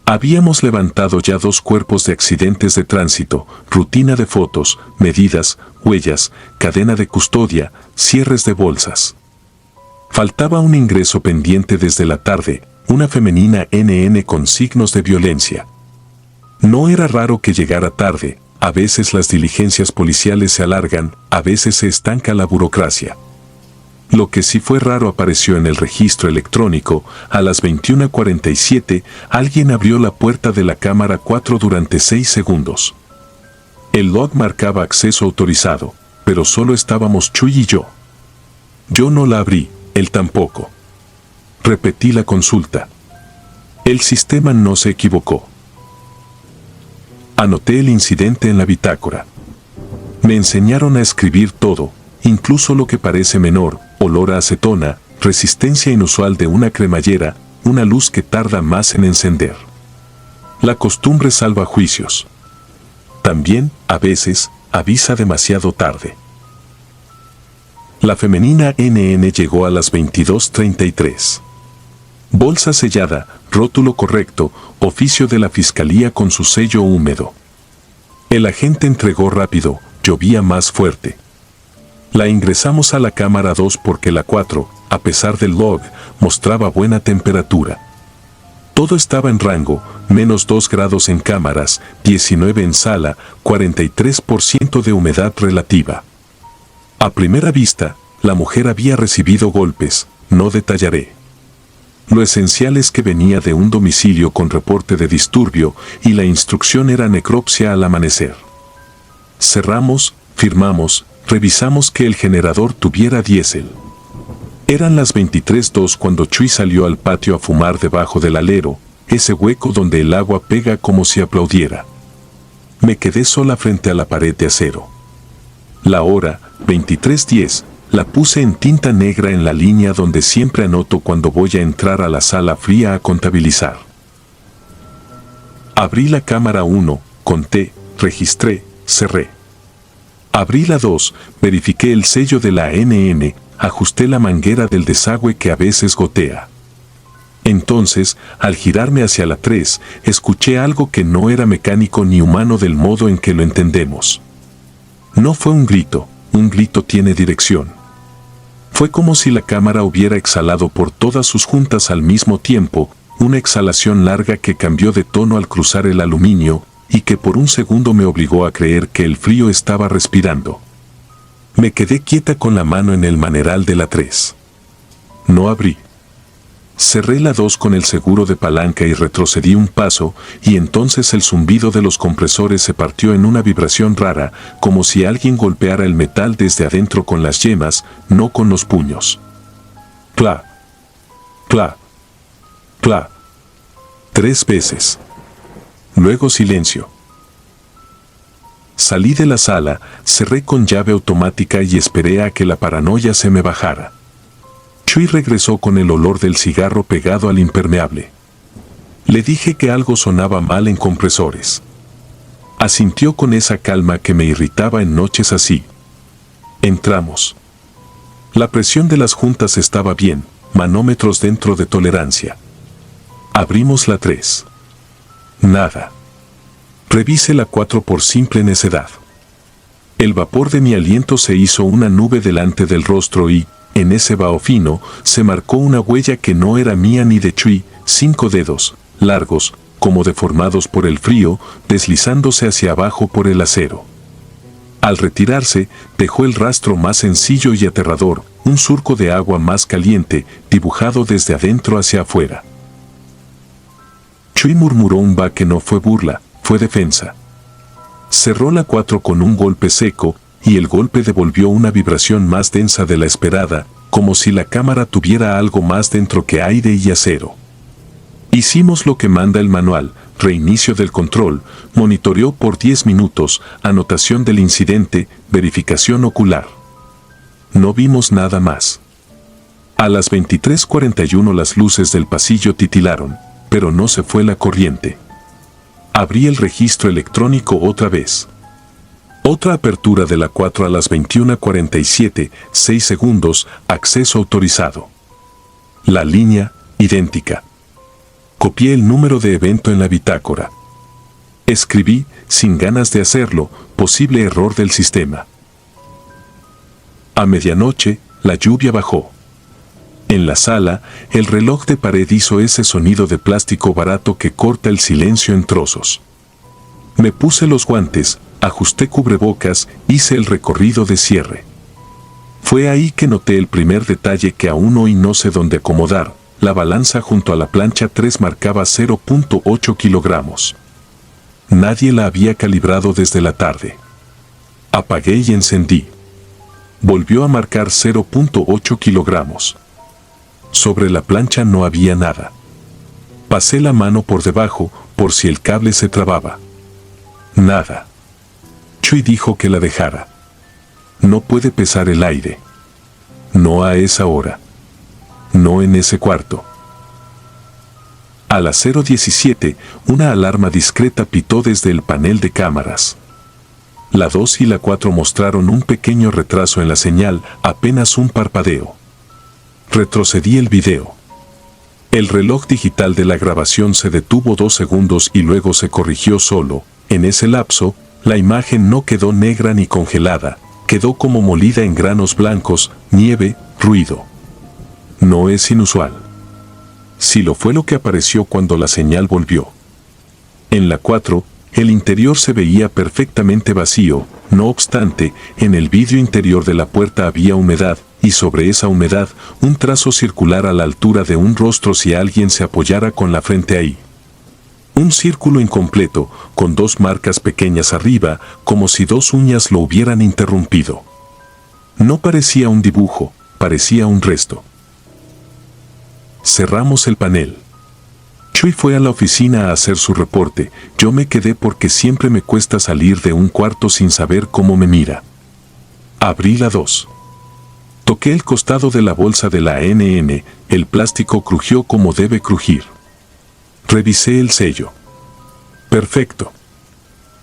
Habíamos levantado ya 2 cuerpos de accidentes de tránsito, rutina de fotos, medidas, huellas, cadena de custodia, cierres de bolsas. Faltaba un ingreso pendiente desde la tarde, una femenina NN con signos de violencia. No era raro que llegara tarde, a veces las diligencias policiales se alargan, a veces se estanca la burocracia. Lo que sí fue raro apareció en el registro electrónico. A las 21:47, alguien abrió la puerta de la cámara 4 durante 6 segundos. El log marcaba acceso autorizado, pero solo estábamos Chuy y yo. Yo no la abrí, él tampoco. Repetí la consulta. El sistema no se equivocó. Anoté el incidente en la bitácora. Me enseñaron a escribir todo, incluso lo que parece menor: olor a acetona, resistencia inusual de una cremallera, una luz que tarda más en encender. La costumbre salva juicios. También, a veces, avisa demasiado tarde. La femenina NN llegó a las 22:33. Bolsa sellada, rótulo correcto, oficio de la fiscalía con su sello húmedo. El agente entregó rápido, llovía más fuerte. La ingresamos a la cámara 2 porque la 4, a pesar del log, mostraba buena temperatura. Todo estaba en rango: -2 grados en cámaras, 19 en sala, 43% de humedad relativa. A primera vista, la mujer había recibido golpes, no detallaré. Lo esencial es que venía de un domicilio con reporte de disturbio y la instrucción era necropsia al amanecer. Cerramos, firmamos, revisamos que el generador tuviera diésel. Eran las 23:02 cuando Chuy salió al patio a fumar debajo del alero, ese hueco donde el agua pega como si aplaudiera. Me quedé sola frente a la pared de acero. La hora, 23:10, la puse en tinta negra en la línea donde siempre anoto cuando voy a entrar a la sala fría a contabilizar. Abrí la cámara 1, conté, registré, cerré. Abrí la 2, verifiqué el sello de la NN, ajusté la manguera del desagüe que a veces gotea. Entonces, al girarme hacia la 3, escuché algo que no era mecánico ni humano del modo en que lo entendemos. No fue un grito tiene dirección. Fue como si la cámara hubiera exhalado por todas sus juntas al mismo tiempo, una exhalación larga que cambió de tono al cruzar el aluminio, y que por un segundo me obligó a creer que el frío estaba respirando. Me quedé quieta con la mano en el maneral de la 3. No abrí. Cerré la 2 con el seguro de palanca y retrocedí un paso, y entonces el zumbido de los compresores se partió en una vibración rara, como si alguien golpeara el metal desde adentro con las yemas, no con los puños. Cla, cla, cla. 3 veces. Luego silencio. Salí de la sala, cerré con llave automática y esperé a que la paranoia se me bajara. Chuy regresó con el olor del cigarro pegado al impermeable. Le dije que algo sonaba mal en compresores. Asintió con esa calma que me irritaba en noches así. Entramos. La presión de las juntas estaba bien, manómetros dentro de tolerancia. Abrimos la 3. Nada. Revise la 4 por simple necedad. El vapor de mi aliento se hizo una nube delante del rostro y, en ese vaho fino, se marcó una huella que no era mía ni de Chuy: 5 dedos, largos, como deformados por el frío, deslizándose hacia abajo por el acero. Al retirarse, dejó el rastro más sencillo y aterrador: un surco de agua más caliente, dibujado desde adentro hacia afuera. Chuy murmuró un va que no fue burla, fue defensa. Cerró la 4 con un golpe seco, y el golpe devolvió una vibración más densa de la esperada, como si la cámara tuviera algo más dentro que aire y acero. Hicimos lo que manda el manual: reinicio del control, monitoreó por 10 minutos, anotación del incidente, verificación ocular. No vimos nada más. A las 23:41 las luces del pasillo titilaron, pero no se fue la corriente. Abrí el registro electrónico otra vez. Otra apertura de la 4 a las 21:47, 6 segundos, acceso autorizado. La línea, idéntica. Copié el número de evento en la bitácora. Escribí, sin ganas de hacerlo, posible error del sistema. A medianoche, la lluvia bajó. En la sala, el reloj de pared hizo ese sonido de plástico barato que corta el silencio en trozos. Me puse los guantes, ajusté cubrebocas, hice el recorrido de cierre. Fue ahí que noté el primer detalle que aún hoy no sé dónde acomodar. La balanza junto a la plancha 3 marcaba 0.8 kilogramos. Nadie la había calibrado desde la tarde. Apagué y encendí. Volvió a marcar 0.8 kilogramos. Sobre la plancha no había nada. Pasé la mano por debajo, por si el cable se trababa. Nada. Chui dijo que la dejara. No puede pesar el aire. No a esa hora. No en ese cuarto. A las 0:17, una alarma discreta pitó desde el panel de cámaras. La 2 y la 4 mostraron un pequeño retraso en la señal, apenas un parpadeo. Retrocedí el video. El reloj digital de la grabación se detuvo 2 segundos y luego se corrigió solo. En ese lapso, la imagen no quedó negra ni congelada, quedó como molida en granos blancos, nieve, ruido. No es inusual. Si lo fue lo que apareció cuando la señal volvió. En la 4, el interior se veía perfectamente vacío, no obstante, en el vidrio interior de la puerta había humedad, y sobre esa humedad, un trazo circular a la altura de un rostro si alguien se apoyara con la frente ahí. Un círculo incompleto, con 2 marcas pequeñas arriba, como si 2 uñas lo hubieran interrumpido. No parecía un dibujo, parecía un resto. Cerramos el panel. Chui fue a la oficina a hacer su reporte. Yo me quedé porque siempre me cuesta salir de un cuarto sin saber cómo me mira. Abrí la 2. Toqué el costado de la bolsa de la NN, el plástico crujió como debe crujir. Revisé el sello. Perfecto.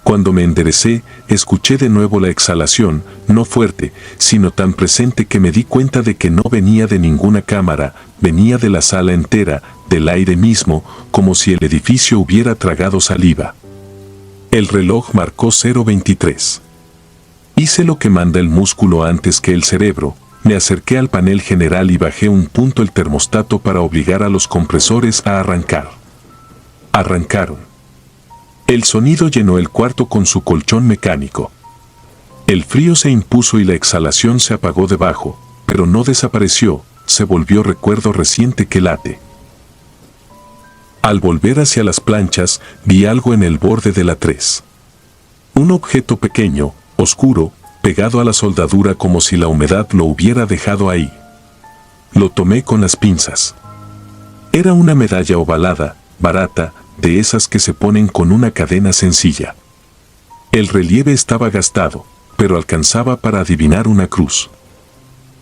Cuando me enderecé, escuché de nuevo la exhalación, no fuerte, sino tan presente que me di cuenta de que no venía de ninguna cámara, venía de la sala entera, del aire mismo, como si el edificio hubiera tragado saliva. El reloj marcó 0:23. Hice lo que manda el músculo antes que el cerebro, me acerqué al panel general y bajé un punto el termostato para obligar a los compresores a arrancar. Arrancaron. El sonido llenó el cuarto con su colchón mecánico. El frío se impuso y la exhalación se apagó debajo, pero no desapareció, se volvió recuerdo reciente que late. Al volver hacia las planchas, vi algo en el borde de la 3. Un objeto pequeño, oscuro, pegado a la soldadura como si la humedad lo hubiera dejado ahí. Lo tomé con las pinzas. Era una medalla ovalada, barata, de esas que se ponen con una cadena sencilla. El relieve estaba gastado, pero alcanzaba para adivinar una cruz.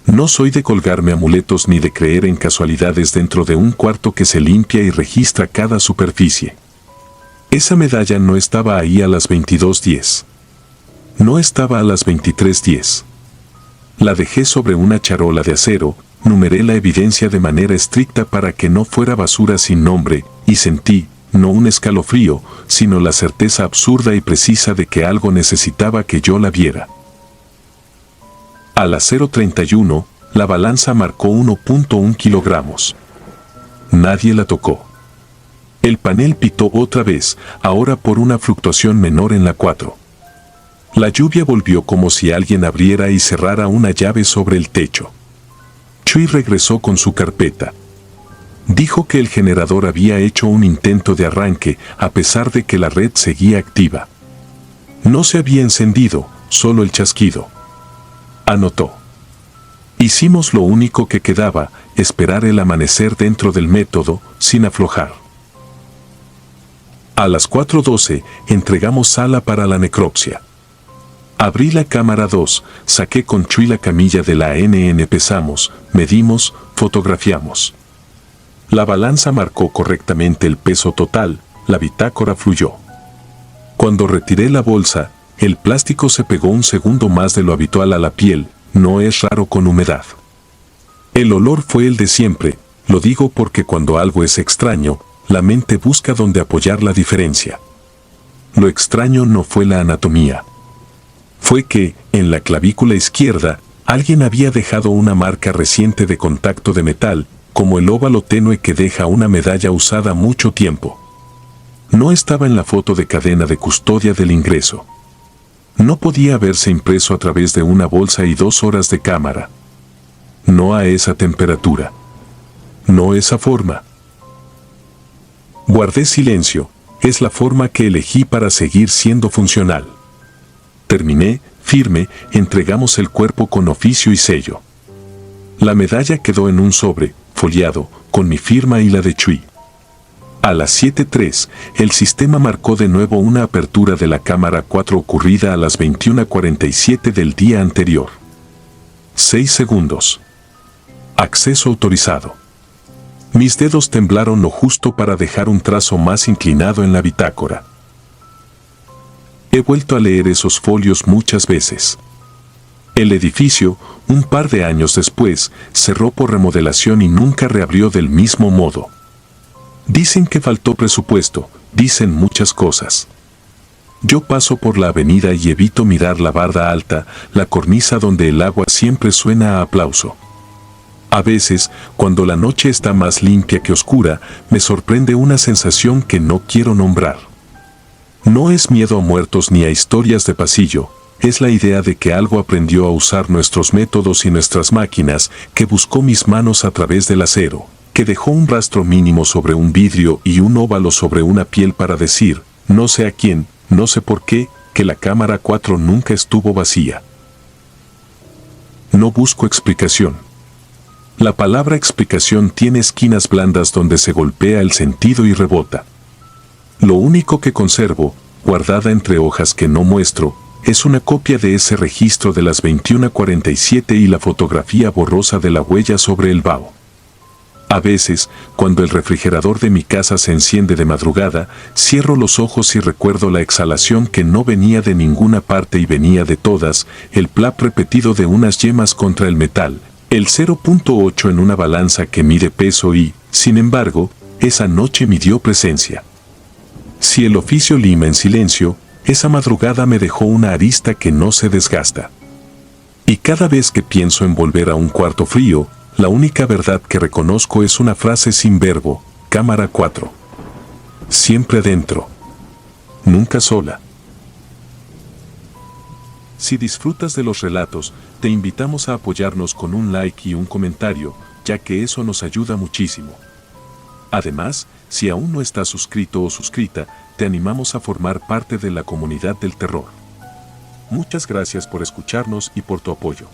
No soy de colgarme amuletos ni de creer en casualidades dentro de un cuarto que se limpia y registra cada superficie. Esa medalla no estaba ahí a las 22:10. No estaba a las 23:10. La dejé sobre una charola de acero, numeré la evidencia de manera estricta para que no fuera basura sin nombre, y sentí, no un escalofrío, sino la certeza absurda y precisa de que algo necesitaba que yo la viera. A las 0:31, la balanza marcó 1.1 kilogramos. Nadie la tocó. El panel pitó otra vez, ahora por una fluctuación menor en la 4. La lluvia volvió como si alguien abriera y cerrara una llave sobre el techo. Chui regresó con su carpeta. Dijo que el generador había hecho un intento de arranque, a pesar de que la red seguía activa. No se había encendido, solo el chasquido. Anotó. Hicimos lo único que quedaba, esperar el amanecer dentro del método, sin aflojar. A las 4:12, entregamos sala para la necropsia. Abrí la cámara 2, saqué con Chui la camilla de la NN, pesamos, medimos, fotografiamos. La balanza marcó correctamente el peso total, la bitácora fluyó. Cuando retiré la bolsa, el plástico se pegó un segundo más de lo habitual a la piel, no es raro con humedad. El olor fue el de siempre, lo digo porque cuando algo es extraño, la mente busca donde apoyar la diferencia. Lo extraño no fue la anatomía. Fue que, en la clavícula izquierda, alguien había dejado una marca reciente de contacto de metal, como el óvalo tenue que deja una medalla usada mucho tiempo. No estaba en la foto de cadena de custodia del ingreso. No podía haberse impreso a través de una bolsa y 2 horas de cámara. No a esa temperatura. No esa forma. Guardé silencio, es la forma que elegí para seguir siendo funcional. Terminé, firme, entregamos el cuerpo con oficio y sello. La medalla quedó en un sobre, foliado, con mi firma y la de Chuy. A las 7:03, el sistema marcó de nuevo una apertura de la cámara 4 ocurrida a las 21:47 del día anterior. 6 segundos. Acceso autorizado. Mis dedos temblaron lo justo para dejar un trazo más inclinado en la bitácora. He vuelto a leer esos folios muchas veces. El edificio, un par de años después, cerró por remodelación y nunca reabrió del mismo modo. Dicen que faltó presupuesto, dicen muchas cosas. Yo paso por la avenida y evito mirar la barda alta, la cornisa donde el agua siempre suena a aplauso. A veces, cuando la noche está más limpia que oscura, me sorprende una sensación que no quiero nombrar. No es miedo a muertos ni a historias de pasillo, es la idea de que algo aprendió a usar nuestros métodos y nuestras máquinas, que buscó mis manos a través del acero, que dejó un rastro mínimo sobre un vidrio y un óvalo sobre una piel para decir, no sé a quién, no sé por qué, que la cámara 4 nunca estuvo vacía. No busco explicación. La palabra explicación tiene esquinas blandas donde se golpea el sentido y rebota. Lo único que conservo, guardada entre hojas que no muestro, es una copia de ese registro de las 21:47 y la fotografía borrosa de la huella sobre el vaho. A veces, cuando el refrigerador de mi casa se enciende de madrugada, cierro los ojos y recuerdo la exhalación que no venía de ninguna parte y venía de todas, el plap repetido de unas yemas contra el metal, el 0.8 en una balanza que mide peso y, sin embargo, esa noche midió presencia. Si el oficio lima en silencio, esa madrugada me dejó una arista que no se desgasta. Y cada vez que pienso en volver a un cuarto frío, la única verdad que reconozco es una frase sin verbo, cámara 4. Siempre adentro. Nunca sola. Si disfrutas de los relatos, te invitamos a apoyarnos con un like y un comentario, ya que eso nos ayuda muchísimo. Además, si aún no estás suscrito o suscrita, te animamos a formar parte de la comunidad del terror. Muchas gracias por escucharnos y por tu apoyo.